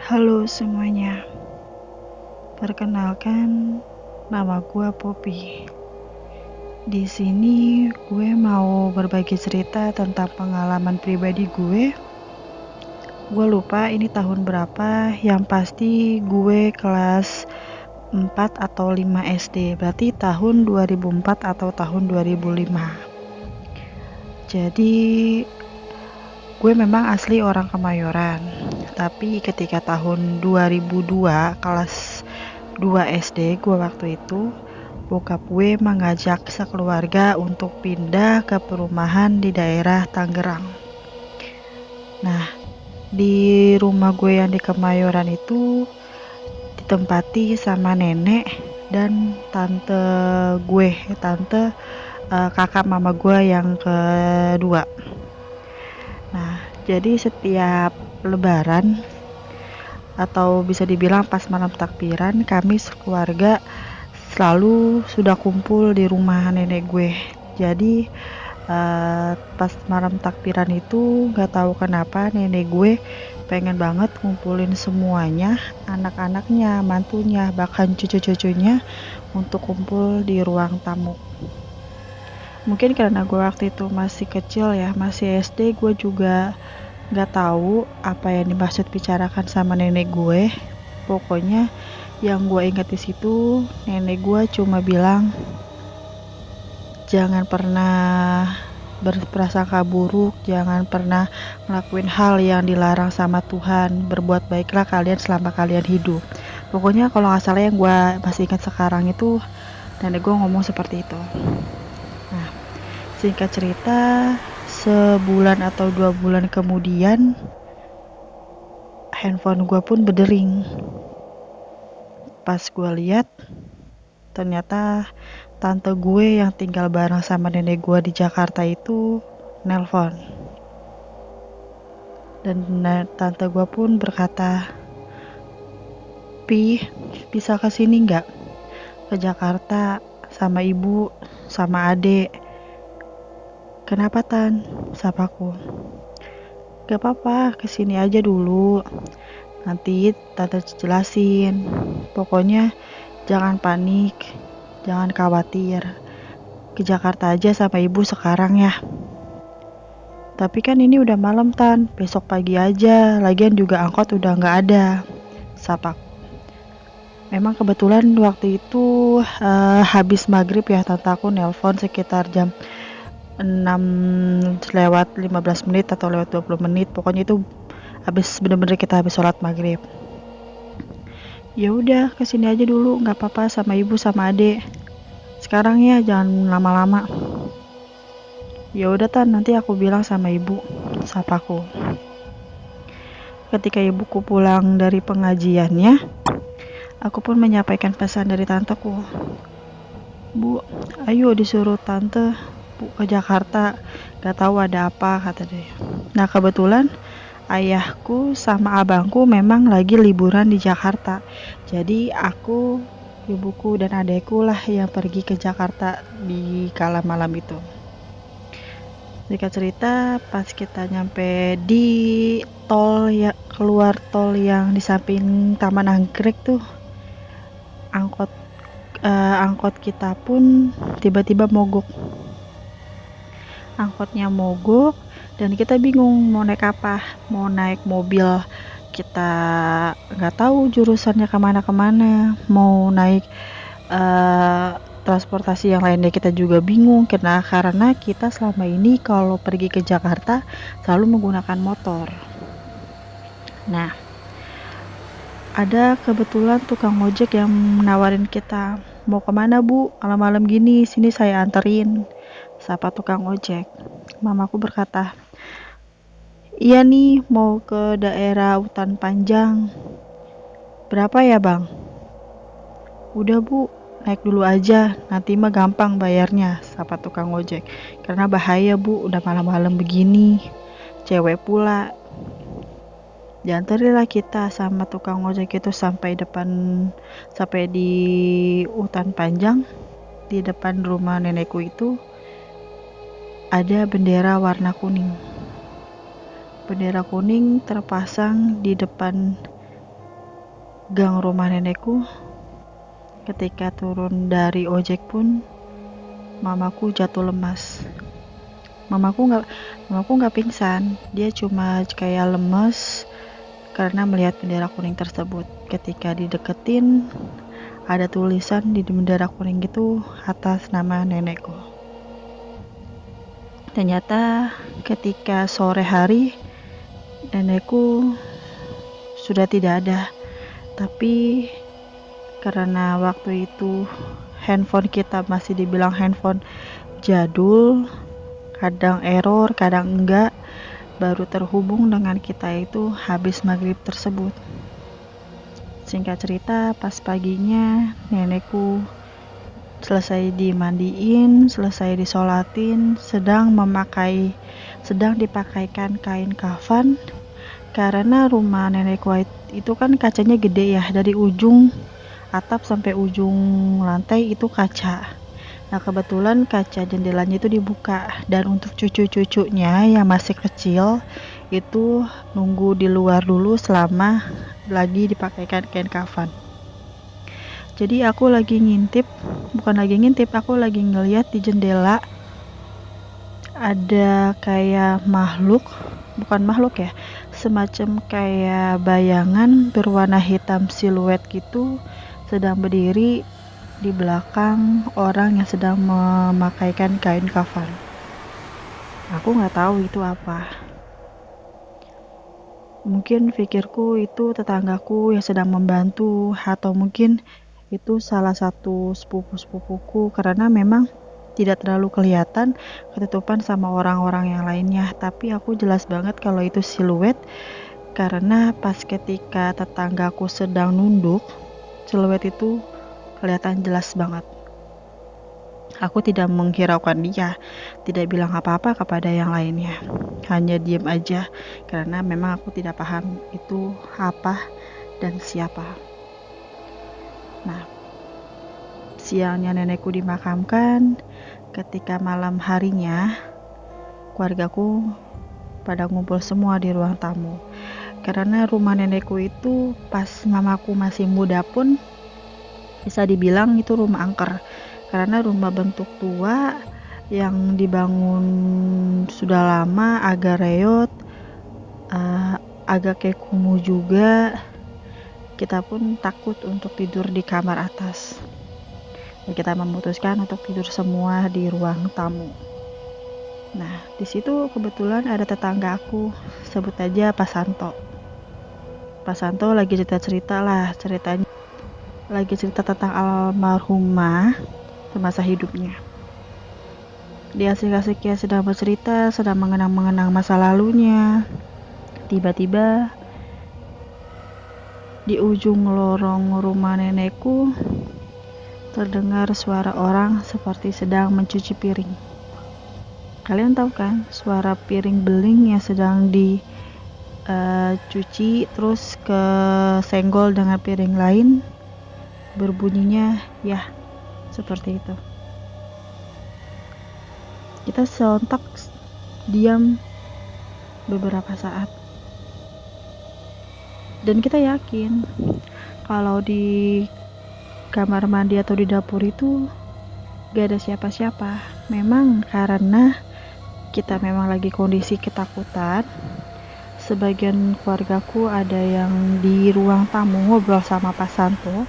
Halo semuanya, perkenalkan nama gue Poppy. Di sini gue mau berbagi cerita tentang pengalaman pribadi gue. Gue lupa ini tahun berapa, yang pasti gue kelas 4 atau 5 SD, berarti tahun 2004 atau tahun 2005. Jadi gue memang asli orang Kemayoran, tapi ketika tahun 2002 kelas 2 SD gue waktu itu, bokap gue mengajak sekeluarga untuk pindah ke perumahan di daerah Tangerang. Nah, di rumah gue yang di Kemayoran itu ditempati sama nenek dan tante gue, kakak mama gue yang kedua. Nah, jadi setiap lebaran atau bisa dibilang pas malam takbiran, kami sekeluarga selalu sudah kumpul di rumah nenek gue. Jadi pas malam takbiran itu gak tahu kenapa nenek gue pengen banget ngumpulin semuanya, anak-anaknya, mantunya, bahkan cucu-cucunya untuk kumpul di ruang tamu. Mungkin karena gue waktu itu masih kecil ya, masih SD, gue juga gak tahu apa yang dimaksud bicarakan sama nenek gue. Pokoknya yang gue ingat di situ, nenek gue cuma bilang, jangan pernah berprasangka buruk, jangan pernah ngelakuin hal yang dilarang sama Tuhan, berbuat baiklah kalian selama kalian hidup. Pokoknya kalau gak salah yang gue masih ingat sekarang itu, nenek gue ngomong seperti itu. Nah, singkat cerita, sebulan atau 2 bulan kemudian handphone gue pun berdering. Pas gue lihat, ternyata tante gue yang tinggal bareng sama nenek gue di Jakarta itu nelpon. Dan tante gue pun berkata, "Pi, bisa kesini nggak? Ke Jakarta sama ibu, sama adek." "Kenapa Tan?" sapaku. "Gak apa-apa, kesini aja dulu. Nanti tante jelasin. Pokoknya jangan panik, jangan khawatir. Ke Jakarta aja sama ibu sekarang ya." "Tapi kan ini udah malam Tan, besok pagi aja, lagian juga angkot udah gak ada," sapaku. Memang kebetulan waktu itu habis maghrib ya, tante aku nelpon sekitar jam 6 lewat 15 menit atau lewat 20 menit. Pokoknya itu bener-bener kita habis sholat maghrib. "Ya udah, kesini aja dulu, nggak apa-apa, sama ibu sama adek. Sekarang ya, jangan lama-lama." "Ya udah Tan, nanti aku bilang sama ibu," sapaku. Ketika ibuku pulang dari pengajiannya, aku pun menyampaikan pesan dari tanteku. "Bu, ayo disuruh tante Bu ke Jakarta, gak tahu ada apa," kata dia. Nah, kebetulan ayahku sama abangku memang lagi liburan di Jakarta. Jadi aku, ibuku dan adekku lah yang pergi ke Jakarta di kala malam itu. Singkat cerita, pas kita nyampe di tol ya, keluar tol yang di samping Taman Anggrek tuh, angkot kita pun tiba-tiba mogok. Angkotnya mogok dan kita bingung mau naik apa. Mau naik mobil, kita nggak tahu jurusannya kemana-kemana. Mau naik transportasi yang lainnya kita juga bingung, karena kita selama ini kalau pergi ke Jakarta selalu menggunakan motor. Nah, ada kebetulan tukang ojek yang menawarin kita, "Mau kemana Bu? Malam-malam gini, sini saya anterin," sapa tukang ojek. Mamaku berkata, "Iya nih, mau ke daerah Hutan Panjang." "Berapa ya Bang?" "Udah Bu, naik dulu aja, nanti mah gampang bayarnya," sapa tukang ojek. "Karena bahaya Bu, udah malam-malam begini, cewek pula." Dianterilah kita sama tukang ojek itu sampai di Hutan Panjang. Di depan rumah nenekku itu ada bendera warna kuning. Bendera kuning terpasang di depan gang rumah nenekku. Ketika turun dari ojek pun mamaku jatuh lemas. Mamaku nggak pingsan, dia cuma kayak lemes karena melihat bendera kuning tersebut. Ketika dideketin, ada tulisan di bendera kuning itu atas nama nenekku. Ternyata ketika sore hari nenekku sudah tidak ada, tapi karena waktu itu handphone kita masih dibilang handphone jadul, kadang error, kadang enggak, baru terhubung dengan kita itu habis maghrib tersebut. Singkat cerita, pas paginya nenekku selesai dimandiin, selesai disolatin, sedang dipakaikan kain kafan, karena rumah nenekku itu kan kacanya gede ya, dari ujung atap sampai ujung lantai itu kaca. Nah, kebetulan kaca jendelanya itu dibuka, dan untuk cucu-cucunya yang masih kecil itu nunggu di luar dulu selama lagi dipakaikan kain kafan. Jadi aku lagi aku lagi ngeliat di jendela ada kayak bukan makhluk ya, semacam kayak bayangan berwarna hitam siluet gitu, sedang berdiri di belakang orang yang sedang memakaikan kain kafan. Aku nggak tahu itu apa. Mungkin pikirku itu tetanggaku yang sedang membantu, atau mungkin itu salah satu sepupu-sepupuku, karena memang tidak terlalu kelihatan, ketutupan sama orang-orang yang lainnya. Tapi aku jelas banget kalau itu siluet, karena pas ketika tetanggaku sedang nunduk, siluet itu kelihatan jelas banget. Aku tidak menghiraukan dia, tidak bilang apa-apa kepada yang lainnya, hanya diam aja, karena memang aku tidak paham itu apa dan siapa. Nah, siangnya nenekku dimakamkan. Ketika malam harinya, keluargaku pada ngumpul semua di ruang tamu. Karena rumah nenekku itu pas mamaku masih muda pun bisa dibilang itu rumah angker, karena rumah bentuk tua yang dibangun sudah lama, agak reot, agak kayak kumuh juga. Kita pun takut untuk tidur di kamar atas, dan kita memutuskan untuk tidur semua di ruang tamu. Nah, di situ kebetulan ada tetangga aku, sebut aja Pak Santo. Pak Santo lagi ceritanya lagi cerita tentang almarhumah semasa hidupnya. Dia asik-asiknya sedang bercerita, sedang mengenang masa lalunya. Tiba-tiba di ujung lorong rumah nenekku terdengar suara orang seperti sedang mencuci piring. Kalian tahu kan suara piring beling yang sedang dicuci terus ke senggol dengan piring lain, berbunyinya ya seperti itu. Kita sontak diam beberapa saat, dan kita yakin kalau di kamar mandi atau di dapur itu gak ada siapa-siapa. Memang karena kita memang lagi kondisi ketakutan. Sebagian keluargaku ada yang di ruang tamu ngobrol sama Pak Santo,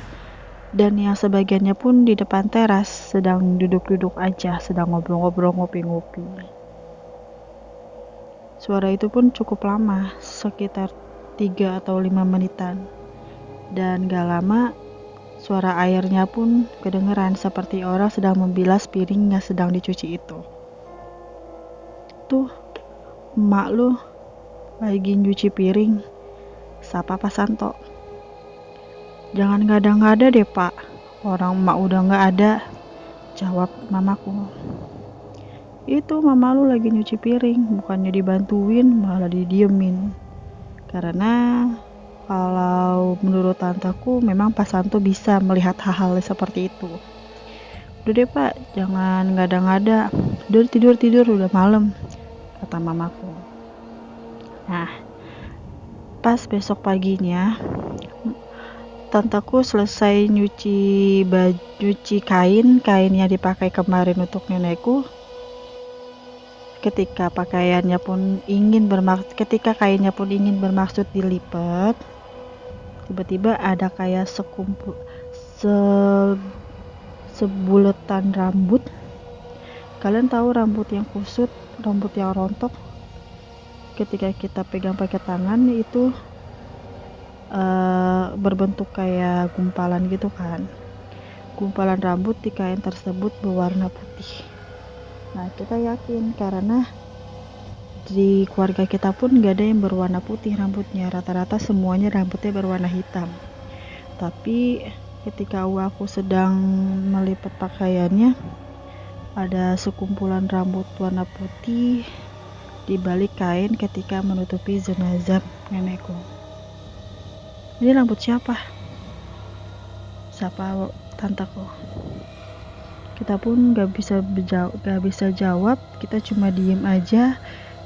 dan yang sebagiannya pun di depan teras sedang duduk-duduk aja, sedang ngobrol-ngobrol, ngopi-ngopi. Suara itu pun cukup lama, sekitar 3 atau 5 menitan, dan gak lama suara airnya pun kedengeran seperti orang sedang membilas piring yang sedang dicuci itu. Tuh, emak lu lagi nyuci piring, sapa Pak Santo. Jangan ngada-ngada deh Pak, orang emak udah gak ada, jawab mamaku. Itu mama lu lagi nyuci piring, bukannya dibantuin malah didiemin. Karena kalau menurut tanteku memang Pak Santo bisa melihat hal-hal seperti itu. Udah deh Pak, jangan ngada-ngada, udah tidur udah malam, kata mamaku. Nah, pas besok paginya tanteku selesai nyuci kain yang dipakai kemarin untuk nenekku. Ketika kainnya pun ingin bermaksud dilipat, tiba-tiba ada kayak sebuletan rambut. Kalian tahu rambut yang kusut, rambut yang rontok, ketika kita pegang pakai tangan itu berbentuk kayak gumpalan gitu kan. Gumpalan rambut di kain tersebut berwarna putih. Nah, kita yakin karena di keluarga kita pun gak ada yang berwarna putih rambutnya, rata-rata semuanya rambutnya berwarna hitam. Tapi ketika aku sedang melipat pakaiannya, ada sekumpulan rambut warna putih di balik kain ketika menutupi jenazah nenekku. Ini rambut siapa? Siapa tanteku? Kita pun gak bisa jawab, kita cuma diem aja.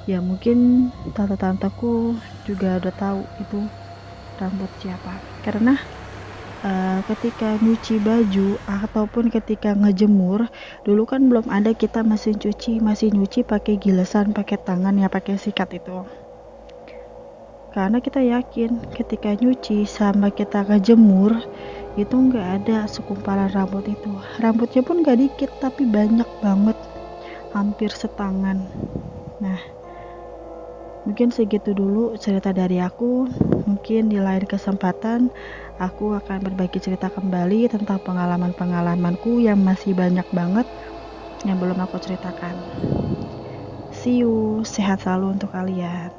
Ya mungkin tante-tanteku juga udah tahu itu rambut siapa, karena ketika nyuci baju ataupun ketika ngejemur, dulu kan belum ada kita mesin cuci, masih nyuci pakai gilesan, pakai tangan ya, pakai sikat itu. Karena kita yakin ketika nyuci sama kita ngejemur itu nggak ada sekumpalan rambut itu. Rambutnya pun nggak dikit tapi banyak banget, hampir setangan. Nah, mungkin segitu dulu cerita dari aku. Mungkin di lain kesempatan aku akan berbagi cerita kembali tentang pengalamanku yang masih banyak banget yang belum aku ceritakan. See you, sehat selalu untuk kalian.